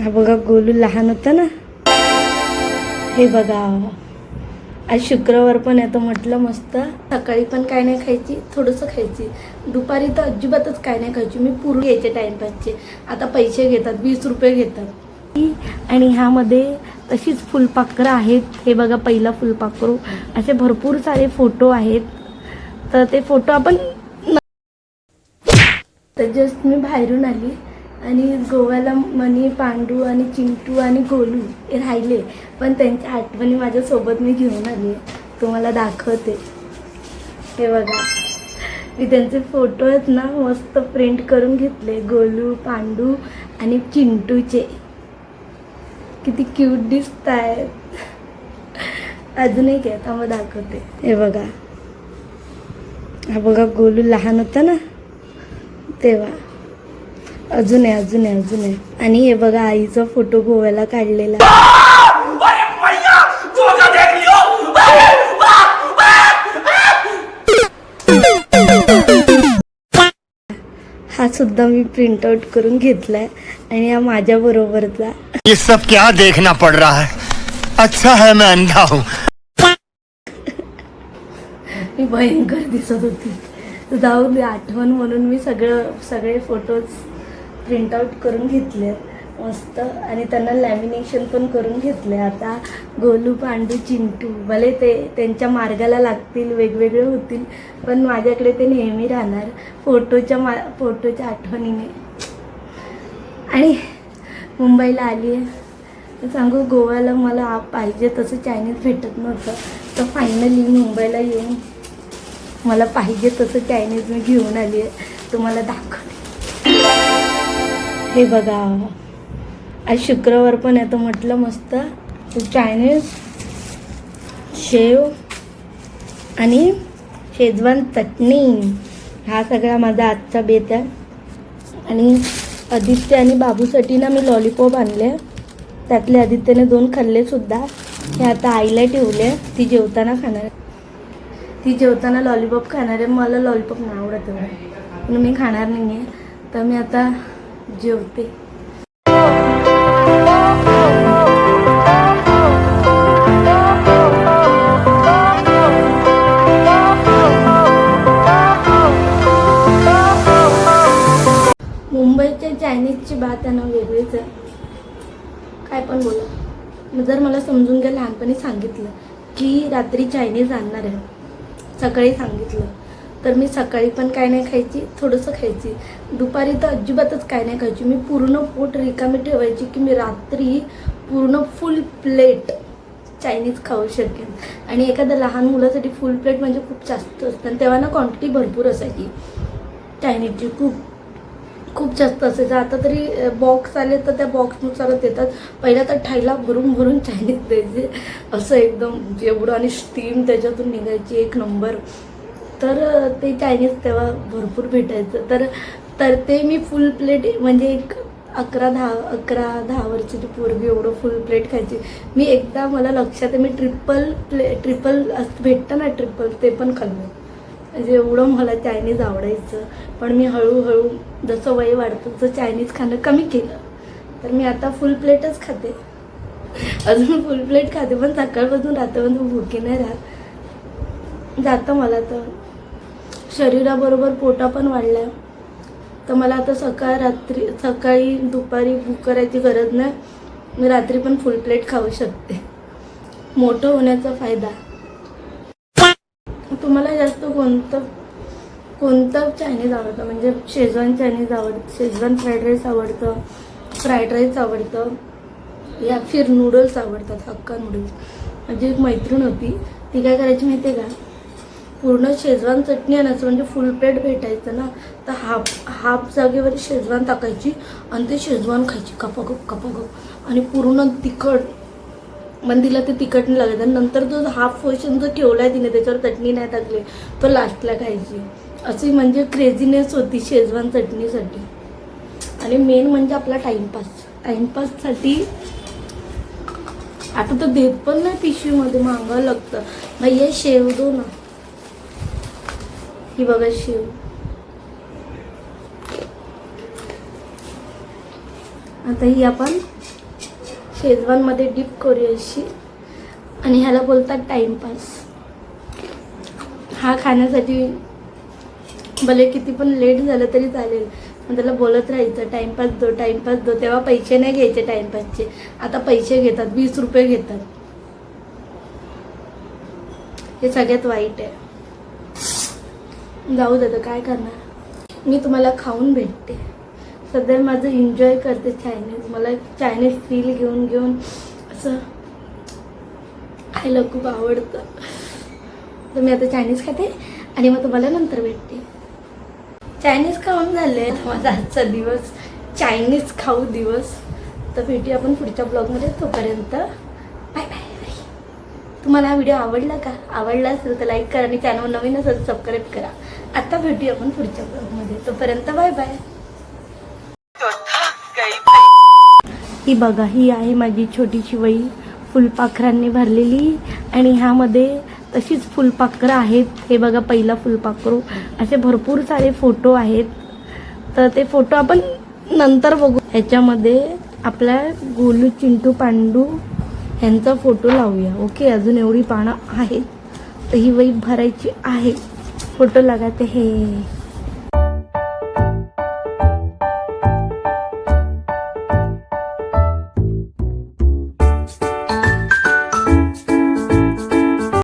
हा बघा गोलू लहान होता ना, हे बघा आज शुक्रवार पण आहे तर म्हटलं मस्त सकाळी पण काय नाही खायची, थोडंसं खायची, दुपारी तर अजिबातच काय नाही खायची मी, पूर्ण यायचे टाइमपासचे. आता पैसे घेतात, 20 रुपये घेतात. आणि ह्यामध्ये तशीच फुलपाखरं आहेत. हे बघा पहिला फुलपाखरू, असे भरपूर सारे फोटो आहेत. तर ते फोटो आपण तर जस्ट मी बाहेरून आली आणि गोव्याला मनी, पांडू आणि चिंटू आणि गोलू हे राहिले, पण त्यांच्या आठवणी माझ्यासोबत मी घेऊन आली आहे, तुम्हाला दाखवते. हे बघा मी त्यांचे फोटो आहेत ना मस्त प्रिंट करून घेतले, गोलू, पांडू आणि चिंटूचे. किती क्यूट दिसत आहेत. अजून एक आहे, मग दाखवते. हे बघा, हा बघा गोलू लहान होता ना तेव्हा. अजून आहे. आणि हे बघा आईचा फोटो गोव्याला काढलेला. हा सुद्धा मी प्रिंट आउट करून घेतलाय आणि हा माझ्या बरोबरचा. ये सब क्या देखना पड़ रहा है, अच्छा है मैं अंधा हूँ. मी भयंकर दिसत होती, जाऊ दे आठवण म्हणून मी सगळे फोटोज प्रिंट आउट करून घेतले मस्त, आणि त्यांना लॅमिनेशन पण करून घेतले. आता गोलू, पांडू, चिंटू भले ते त्यांच्या मार्गाला लागतील, वेगवेगळे होतील, पण माझ्याकडे ते नेहमी राहणार फोटोच्या आठवणीने. आणि मुंबईला आली आहे सांगू, गोव्याला मला पाहिजे तसं चायनीज भेटत नव्हतं, तर फायनली मुंबईला येऊन मला पाहिजे तसं चायनीज मी घेऊन आली आहे, तुम्हाला दाखवते. हे बघा आज शुक्रवार पण आहे तर म्हटलं मस्त चायनीज, शेव आणि शेजवान चटणी, हा सगळा माझा आजचा बेत आहे. आणि आदित्य आणि बाबूसाठी ना मी लॉलीपॉप आणले, त्यातले आदित्यने 2 खाल्ले सुद्धा. हे आता आईला ठेवले, ती जेवताना खाणार, ती जेवताना लॉलीपॉप खाणार आहे. मला लॉलीपॉप नाही आवडत एवढं, म्हणून मी खाणार नाही आहे, तर मी आता जेवते. मुंबईच्या चायनीजची बात आहे ना वेगळीच आहे, काय पण बोला. जर मला समजून घ्या, लहानपणी सांगितलं की रात्री चायनीज आणणार आहे, सकाळी सांगितलं तर मी सकाळी पण काय नाही खायची, थोडंसं खायची, दुपारी तर अजिबातच काय नाही खायची. मी पूर्ण पोट रिकामी ठेवायची की मी रात्री पूर्ण फुल प्लेट चायनीज खाऊ शकेन. आणि एखाद्या लहान मुलासाठी फुल प्लेट म्हणजे खूप जास्त असतं, आणि तेव्हा ना क्वांटिटी भरपूर असायची चायनीजची, खूप जास्त असायचं. आता तरी बॉक्स आले तर त्या बॉक्सनुसारच येतात. पहिला तर ठायला भरून चायनीज द्यायचे, असं एकदम जेवढं, आणि स्टीम त्याच्यातून निघायची एक नंबर. तर ते चायनीज तेव्हा भरपूर भेटायचं, तर ते मी फुल प्लेट म्हणजे एक 11-10 वर्षाची पोरगी एवढं फुल प्लेट खायची मी. एकदा मला लक्षात आहे, मी ट्रिपल भेटतं ना ट्रिपल, ते पण खाल्लं. म्हणजे एवढं मला चायनीज आवडायचं. पण मी हळूहळू जसं वय वाढतं तसं चायनीज खाणं कमी केलं, तर मी आता फुल प्लेटच खाते, अजून फुल प्लेट खाते, पण सकाळपासून रात्रपर्यंत भुकी नाही राहत. जातं मला तर शरीराबरोबर पोटा पण वाढल्या, तर मला आता सकाळी दुपारी भूक करायची गरज नाही, मी रात्री पण फुल प्लेट खाऊ शकते. मोठं होण्याचा फायदा. तुम्हाला जास्त कोणतं चायनीज आवडतं? म्हणजे शेजवान चायनीज आवडतं, शेजवान फ्राईड राईस आवडतं, फ्राईड राईस आवडतं, या फिर नूडल्स आवडतात, हक्का नूडल्स. माझी एक मैत्रीण होती, ती काय करायची माहिती आहे का, पूर्ण शेजवान चटणी आणायचं, म्हणजे फुल प्लेट भेटायचं ना, तर हाफ जागेवर शेजवान टाकायची आणि ते शेजवान खायची कपागप, आणि पूर्ण तिखट, पण तिला ते तिखट नाही लागत. आणि नंतर जो हाफ पोर्शन जो ठेवला आहे तिने, त्याच्यावर चटणी नाही टाकली, तो लास्टला खायची. अशी म्हणजे क्रेझीनेस होती शेजवान चटणीसाठी. आणि मेन म्हणजे आपला टाईमपाससाठी आता तर देत पण नाही पिशवीमध्ये, मागावं लागतं. भैया शेव दो ना, ही बघा शेव. आता ही आपण शेजवानमध्ये डीप करूया अशी. आणि ह्याला बोलतात टाइमपास. हा खाण्यासाठी भले किती पण लेट झालं तरी चालेल, पण त्याला बोलत राहायचं टाइमपास दो, टाइमपास दो. तेव्हा पैसे नाही घ्यायचे टाइमपासचे, आता पैसे घेतात, 20 रुपये घेतात. हे सगळ्यात वाईट आहे. जाऊ दे, काय करणार. मी तुम्हाला खाऊन भेटते. सध्या माझं एन्जॉय करते चायनीज. मला चायनीज फील घेऊन घेऊन असं खायला खूप आवडतं. तर मी आता चायनीज खाते आणि मग तुम्हाला नंतर भेटते. चायनीज खाऊन झाले माझा आजचा दिवस, चायनीज खाऊ दिवस. तर भेटूया आपण पुढच्या ब्लॉगमध्ये. तोपर्यंत बाय बाय. तुम्हाला हा व्हिडिओ आवडला का? आवडला असेल तर लाईक करा आणि चॅनल नवीन असेल सबस्क्राईब करा. आता भेटूया आपण पुढच्या ब्लॉगमध्ये. तोपर्यंत बाय बाय. ही बघा, ही आहे माझी छोटीशी वही फुलपाखरांनी भरलेली. आणि ह्यामध्ये तशीच फुलपाखरं आहेत. हे बघा, पहिला फुलपाखरू. असे भरपूर सारे फोटो आहेत. तर ते फोटो आपण नंतर बघू. ह्याच्यामध्ये आपल्या गोलू, चिंटू, पांडू ह्यांचा फोटो लावूया. ओके, अजून एवढी पानं आहेत तर ही वही भरायची आहे. फोटो लगाते हे.